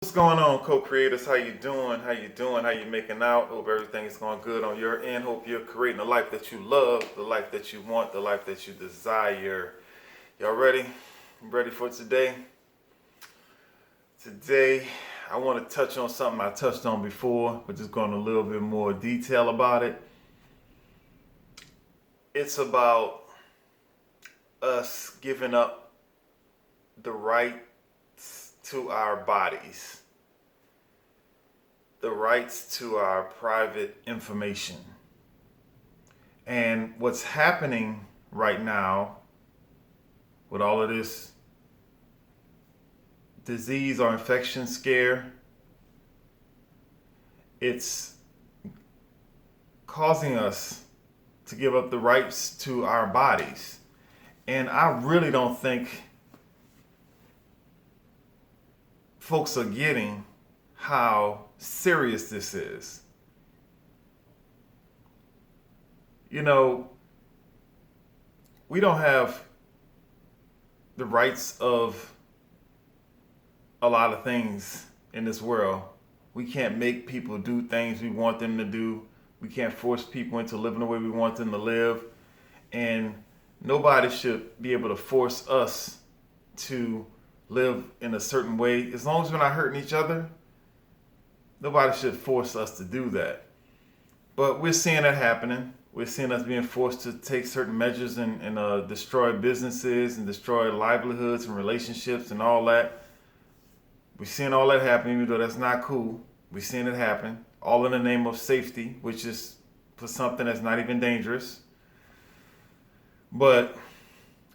What's going on, co-creators? How you doing? How you doing? How you making out? Hope everything is going good on your end. Hope you're creating a life that you love, the life that you want, the life that you desire. Y'all ready? Ready for today? Today, I want to touch on something I touched on before, but just going a little bit more detail about it. It's about us giving up the rights to our bodies, the rights to our private information. And what's happening right now with all of this disease or infection scare, it's causing us to give up the rights to our bodies. And I really don't think folks are getting how serious this is. You know, we don't have the rights of a lot of things in this world. We can't make people do things we want them to do. We can't force people into living the way we want them to live. And nobody should be able to force us to live in a certain way. As long as we're not hurting each other, nobody should force us to do that. But we're seeing it happening. We're seeing us being forced to take certain measures and destroy businesses and destroy livelihoods and relationships and all that. We're seeing all that happen, even though that's not cool. We're seeing it happen, all in the name of safety, which is for something that's not even dangerous. But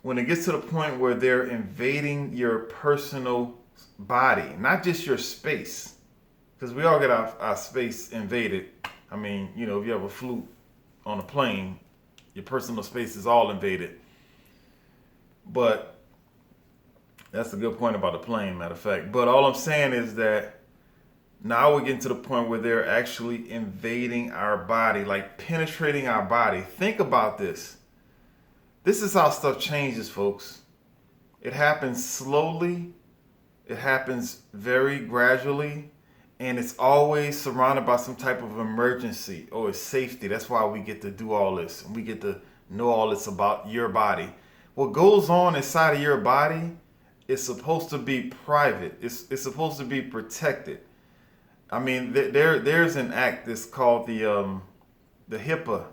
when it gets to the point where they're invading your personal body, not just your space, because we all get our space invaded. I mean, you know, if you have a flu on a plane, your personal space is all invaded. But that's a good point about the plane, matter of fact. But all I'm saying is that now we're getting to the point where they're actually invading our body, like penetrating our body. Think about this. This is how stuff changes, folks. It happens slowly, it happens very gradually, and it's always surrounded by some type of emergency or safety. That's why we get to do all this, and we get to know all this about your body. What goes on inside of your body is supposed to be private. It's supposed to be protected. I mean, there's an act that's called the HIPAA.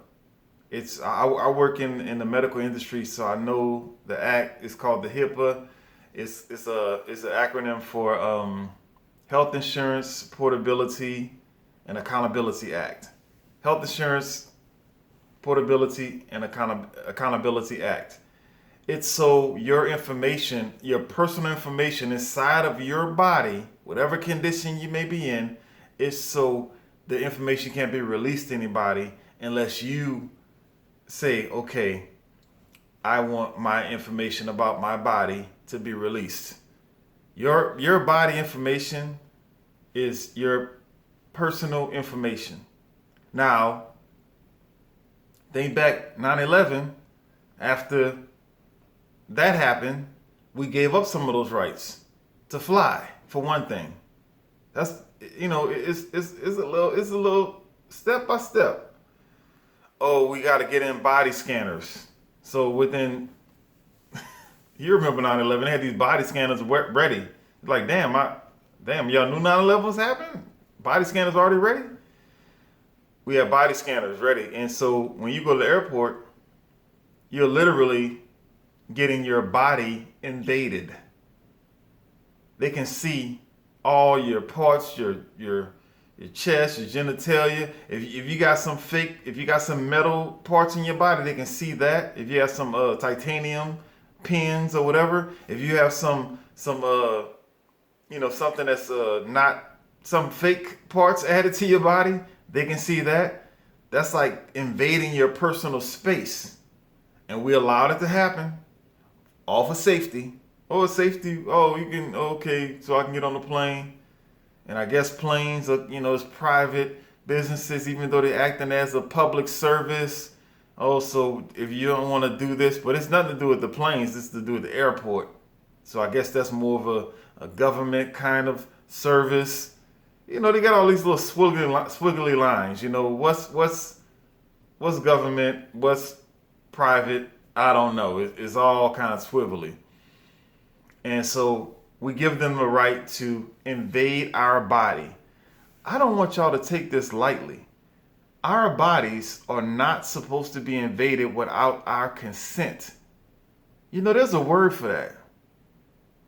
I work in the medical industry, so I know the act is called the HIPAA. It's an acronym for Health Insurance Portability and Accountability Act. Health Insurance Portability and Accountability Act. It's so your information, your personal information inside of your body, whatever condition you may be in, is so the information can't be released to anybody unless you say, okay, I want my information about my body to be released. Your body information is your personal information. Now, think back 9/11, after that happened, we gave up some of those rights to fly, for one thing. That's, you know, it's a little step by step. Oh, we got to get in body scanners. So within, you remember 9/11, they had these body scanners ready. Like, damn, y'all knew 9/11 was happening? Body scanners already ready? We have body scanners ready. And so when you go to the airport, you're literally getting your body invaded. They can see all your parts, your chest, your genitalia. If you got some metal parts in your body, they can see that. If you have some titanium pins or whatever, if you have some something that's not some fake parts added to your body, they can see that. That's like invading your personal space, and we allowed it to happen, all for safety. Oh, safety. Oh, you can, okay, so I can get on the plane. And I guess planes are, it's private businesses, even though they're acting as a public service. Oh, so if you don't want to do this, but it's nothing to do with the planes, it's to do with the airport. So I guess that's more of a government kind of service. You know, they got all these little squiggly lines. You know, what's government, what's private, I don't know. It's all kind of swivelly. And so we give them the right to invade our body. I don't want y'all to take this lightly. Our bodies are not supposed to be invaded without our consent. You know, there's a word for that.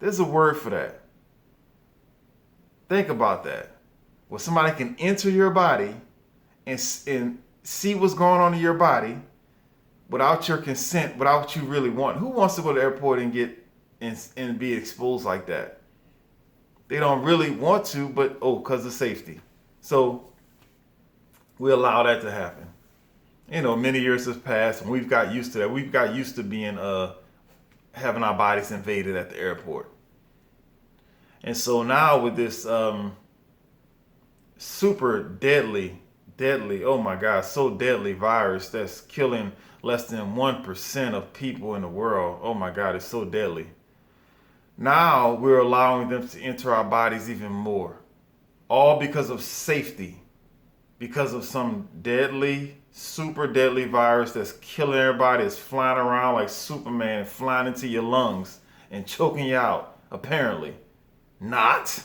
There's a word for that. Think about that. Where somebody can enter your body and see what's going on in your body without your consent, without you really wanting. Who wants to go to the airport and get and be exposed like that? They don't really want to, but because of safety. So we allow that to happen. You know, many years have passed and we've got used to that. We've got used to being having our bodies invaded at the airport. And so now with this super deadly, oh my God, so deadly virus that's killing less than 1% of people in the world. Oh my God, it's so deadly. Now we're allowing them to enter our bodies even more. All because of safety. Because of some deadly, super deadly virus that's killing everybody, that's flying around like Superman and flying into your lungs and choking you out, apparently. Not.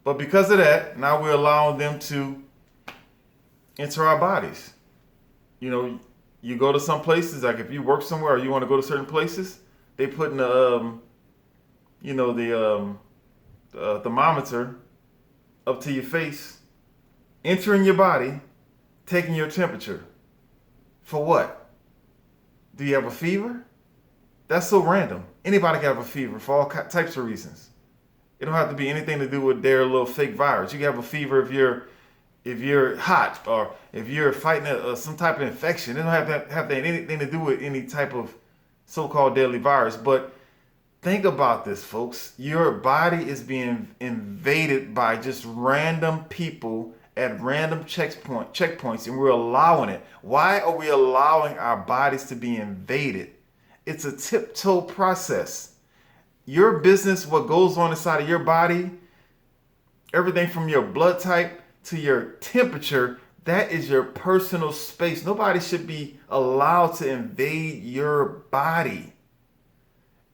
But because of that, now we're allowing them to enter our bodies. You know, you go to some places, like if you work somewhere or you want to go to certain places, they put in the thermometer up to your face, entering your body, taking your temperature. For what? Do you have a fever? That's so random. Anybody can have a fever for all types of reasons. It don't have to be anything to do with their little fake virus. You can have a fever if you're hot or if you're fighting some type of infection. It don't have anything to do with any type of so-called deadly virus. But think about this, folks. Your body is being invaded by just random people at random checkpoints, and we're allowing it. Why are we allowing our bodies to be invaded? It's a tiptoe process. Your business, what goes on inside of your body, everything from your blood type to your temperature, that is your personal space. Nobody should be allowed to invade your body.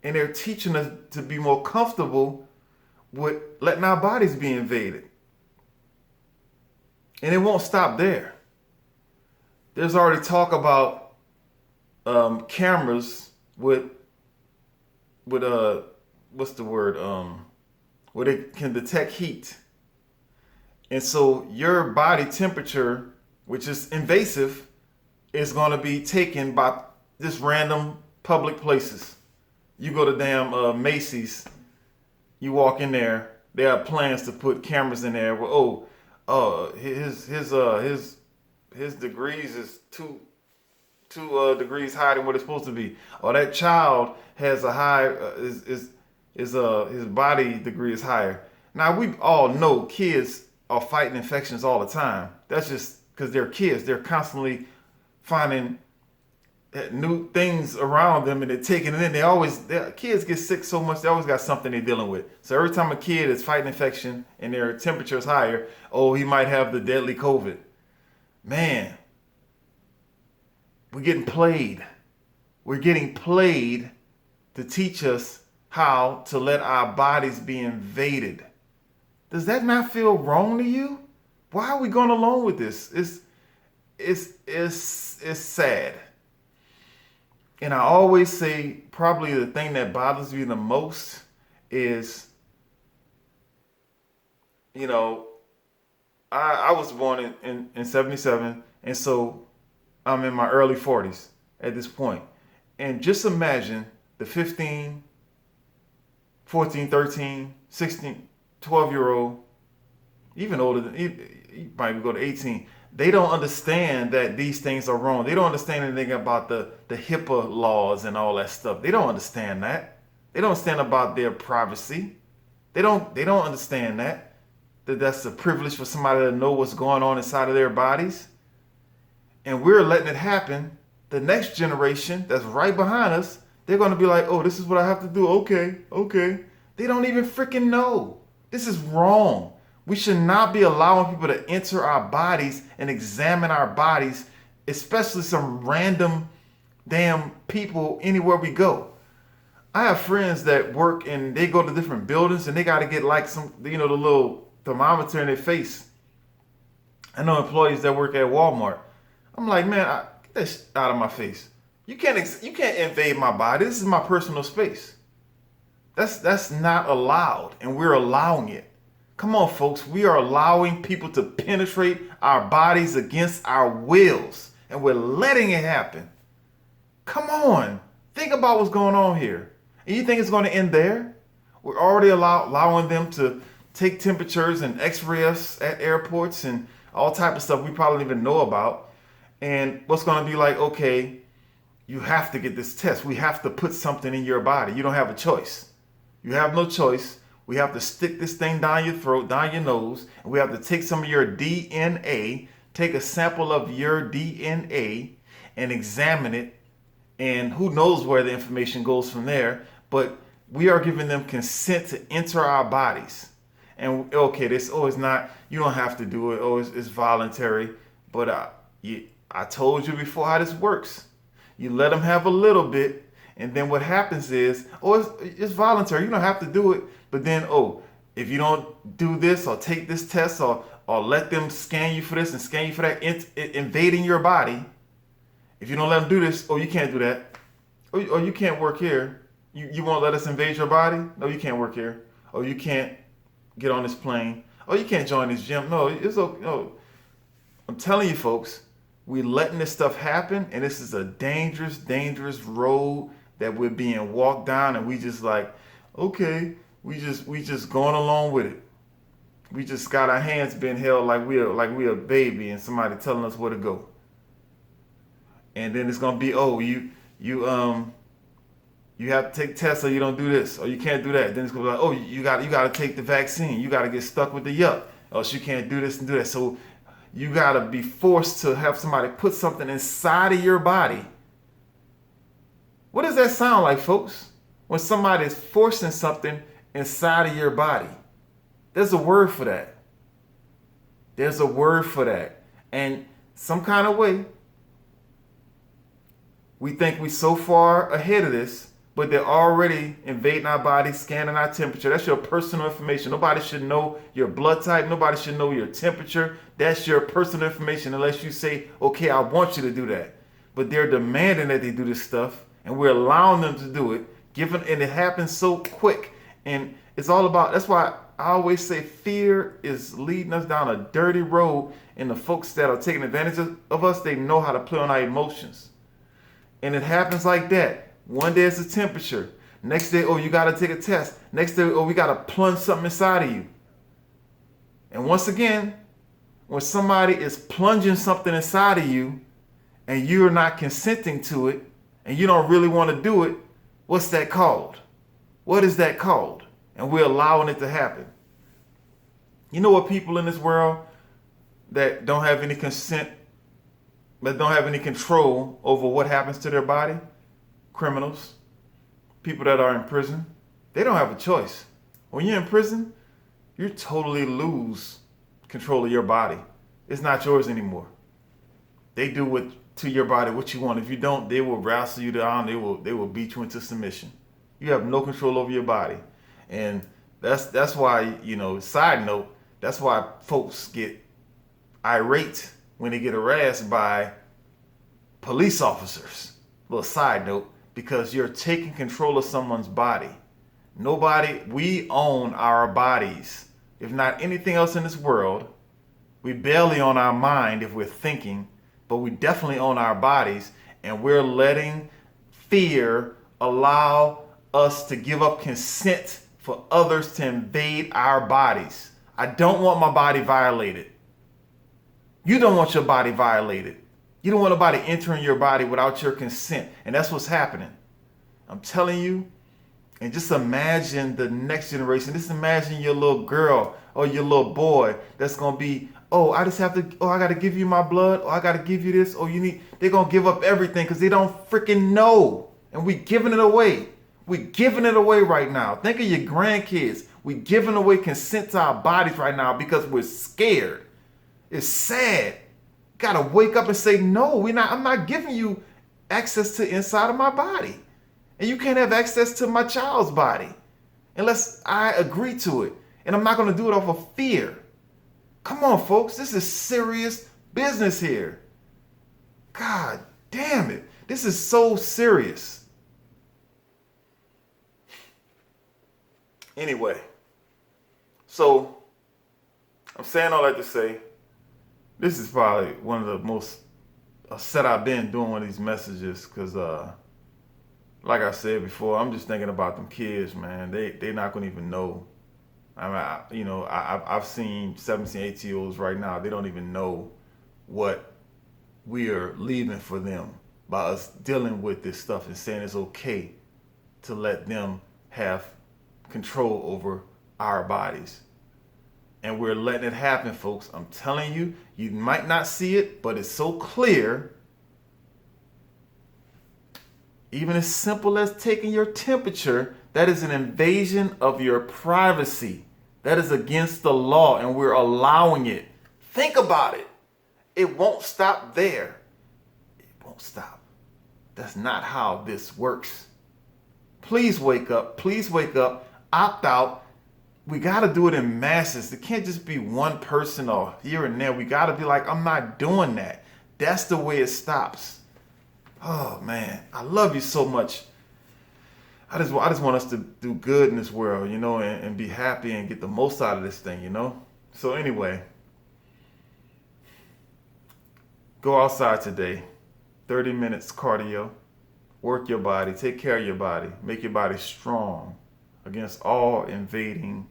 And they're teaching us to be more comfortable with letting our bodies be invaded. And it won't stop there. There's already talk about cameras with what's the word? Where they can detect heat. And so your body temperature, which is invasive, is going to be taken by just random public places. You go to damn Macy's, you walk in there, they have plans to put cameras in there where, his degrees is two degrees higher than what it's supposed to be. Or that child has a high his body degree is higher. Now we all know kids are fighting infections all the time. That's just because they're kids. They're constantly finding new things around them and they're taking it in. Kids get sick so much, they always got something they're dealing with. So every time a kid is fighting infection and their temperature is higher, he might have the deadly COVID. Man, we're getting played. We're getting played to teach us how to let our bodies be invaded. Does that not feel wrong to you? Why are we going along with this? It's sad. And I always say probably the thing that bothers me the most is, I was born in 77, and so I'm in my early 40s at this point. And just imagine the 15, 14, 13, 16, 12-year-old, even older than, you might go to 18. They don't understand that these things are wrong. They don't understand anything about the HIPAA laws and all that stuff. They don't understand that. They don't understand about their privacy. They don't understand that's a privilege for somebody to know what's going on inside of their bodies. And we're letting it happen. The next generation that's right behind us, they're going to be like, oh, this is what I have to do. Okay. They don't even freaking know. This is wrong. We should not be allowing people to enter our bodies and examine our bodies, especially some random damn people anywhere we go. I have friends that work and they go to different buildings and they got to get like some, the little thermometer in their face. I know employees that work at Walmart. I'm like, man, get that out of my face. You can't invade my body. This is my personal space. That's not allowed, and we're allowing it. Come on, folks. We are allowing people to penetrate our bodies against our wills, and we're letting it happen. Come on. Think about what's going on here. And you think it's going to end there? We're already allowing them to take temperatures and x-ray us at airports and all type of stuff we probably don't even know about. And what's going to be like, okay, you have to get this test. We have to put something in your body. You don't have a choice. You have no choice. We have to stick this thing down your throat, down your nose, and we have to take some of your DNA, take a sample of your DNA and examine it. And who knows where the information goes from there. But we are giving them consent to enter our bodies. And okay, this, it's not, you don't have to do it. It's voluntary. But I told you before how this works. You let them have a little bit. And then what happens is, it's voluntary. You don't have to do it. But then, if you don't do this or take this test or let them scan you for this and scan you for that, invading your body. If you don't let them do this, you can't do that. Or you can't work here. You won't let us invade your body? No, you can't work here. Or you can't get on this plane. Oh, you can't join this gym. No, it's okay. No. I'm telling you, folks, we're letting this stuff happen, and this is a dangerous, dangerous road that we're being walked down, and we just like, okay, we just going along with it. We just got our hands being held like we're a baby and somebody telling us where to go. And then it's gonna be, you have to take tests or you don't do this or you can't do that. Then it's gonna be like, you gotta take the vaccine. You gotta get stuck with the yuck, or else you can't do this and do that. So you gotta be forced to have somebody put something inside of your body. What does that sound like, folks? When somebody is forcing something inside of your body. There's a word for that. There's a word for that. And some kind of way, we think we're so far ahead of this, but they're already invading our body, scanning our temperature. That's your personal information. Nobody should know your blood type. Nobody should know your temperature. That's your personal information unless you say, okay, I want you to do that. But they're demanding that they do this stuff, and we're allowing them to do it, and it happens so quick. And it's all about, that's why I always say fear is leading us down a dirty road, and the folks that are taking advantage of us, they know how to play on our emotions. And it happens like that. One day it's the temperature. Next day, you got to take a test. Next day, we got to plunge something inside of you. And once again, when somebody is plunging something inside of you and you're not consenting to it and you don't really want to do it, what's that called? What is that called? And we're allowing it to happen. You know what people in this world that don't have any consent, that don't have any control over what happens to their body? Criminals, people that are in prison, they don't have a choice. When you're in prison, you totally lose control of your body. It's not yours anymore. They do to your body what you want. If you don't, they will wrestle you down. They will beat you into submission. You have no control over your body. And that's why, side note, that's why folks get irate when they get harassed by police officers. Little side note, because you're taking control of someone's body. We own our bodies. If not anything else in this world, we barely own our mind if we're thinking, but we definitely own our bodies, and we're letting fear allow us to give up consent for others to invade our bodies. I don't want my body violated. You don't want your body violated. You don't want nobody entering your body without your consent. And that's what's happening. I'm telling you. And just imagine the next generation. Just imagine your little girl or your little boy that's going to be, I got to give you my blood. I got to give you this. They're going to give up everything because they don't freaking know. And we're giving it away. We're giving it away right now. Think of your grandkids. We're giving away consent to our bodies right now because we're scared. It's sad. Gotta wake up and say, no, I'm not giving you access to inside of my body. And you can't have access to my child's body unless I agree to it. And I'm not gonna do it off of fear. Come on, folks, this is serious business here. God damn it. This is so serious. Anyway, so I'm saying all that to say, this is probably one of the most upset I've been doing one of these messages because, like I said before, I'm just thinking about them kids, man. They're not going to even know. I mean, I've seen 17, 18-year-olds right now. They don't even know what we are leaving for them by us dealing with this stuff and saying it's okay to let them have control over our bodies. And we're letting it happen, folks. I'm telling you, you might not see it, but it's so clear. Even as simple as taking your temperature, that is an invasion of your privacy. That is against the law, and we're allowing it. Think about it. It won't stop there. It won't stop. That's not how this works. Please wake up. Please wake up. Opt out. We got to do it in masses. It can't just be one person or here and there. We got to be like, I'm not doing that. That's the way it stops. Oh, man. I love you so much. I just want us to do good in this world, you know, and be happy and get the most out of this thing, you know. So anyway, go outside today. 30 minutes cardio. Work your body. Take care of your body. Make your body strong against all invading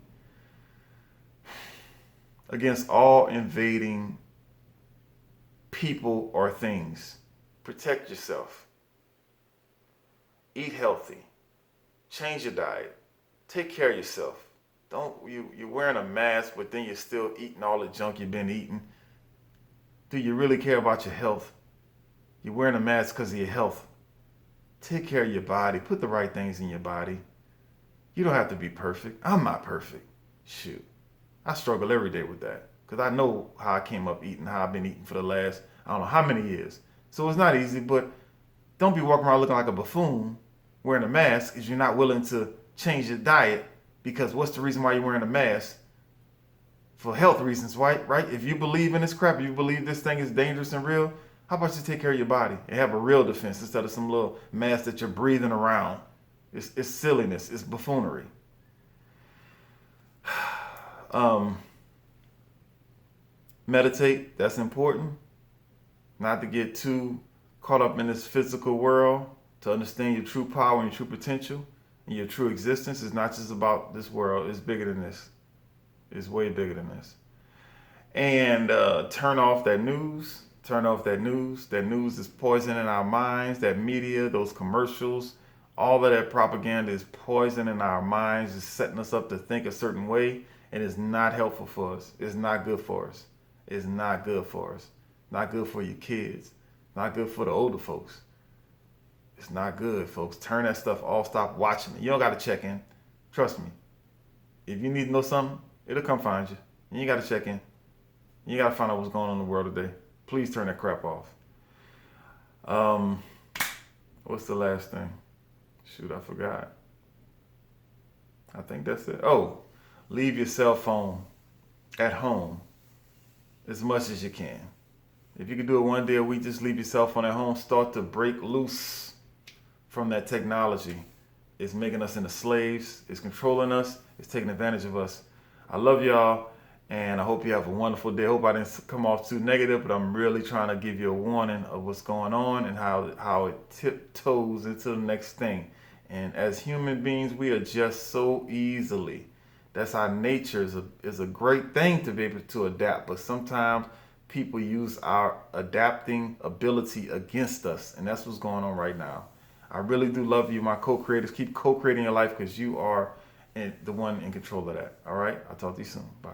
people or things. Protect yourself. Eat healthy. Change your diet. Take care of yourself. You're wearing a mask, but then you're still eating all the junk you've been eating. Do you really care about your health? You're wearing a mask because of your health. Take care of your body. Put the right things in your body. You don't have to be perfect. I'm not perfect. Shoot. I struggle every day with that because I know how I came up eating, how I've been eating for the last, I don't know how many years. So it's not easy, but don't be walking around looking like a buffoon wearing a mask if you're not willing to change your diet, because what's the reason why you're wearing a mask? For health reasons, right? If you believe in this crap, if you believe this thing is dangerous and real, how about you take care of your body and have a real defense instead of some little mask that you're breathing around? It's silliness. It's buffoonery. Meditate. That's important. Not to get too caught up in this physical world. To understand your true power and your true potential and your true existence is not just about this world. It's bigger than this. It's way bigger than this. And turn off that news. Turn off that news. That news is poisoning our minds. That media, those commercials, all of that propaganda is poisoning our minds. It's setting us up to think a certain way. And it's not helpful for us. It's not good for us. It's not good for us. Not good for your kids. Not good for the older folks. It's not good, folks. Turn that stuff off. Stop watching it. You don't got to check in. Trust me. If you need to know something, it'll come find you. You ain't got to check in. You got to find out what's going on in the world today. Please turn that crap off. What's the last thing? Shoot, I forgot. I think that's it. Oh, leave your cell phone at home as much as you can. If you can do it one day a week, just leave your cell phone at home. Start to break loose from that technology. It's making us into slaves. It's controlling us. It's taking advantage of us. I love y'all, and I hope you have a wonderful day. I hope I didn't come off too negative, but I'm really trying to give you a warning of what's going on and how it tiptoes into the next thing. And as human beings, we adjust so easily. That's our nature. Is a great thing to be able to adapt, but sometimes people use our adapting ability against us, and that's what's going on right now. I really do love you, my co-creators. Keep co-creating your life because you are the one in control of that. All right? I'll talk to you soon. Bye.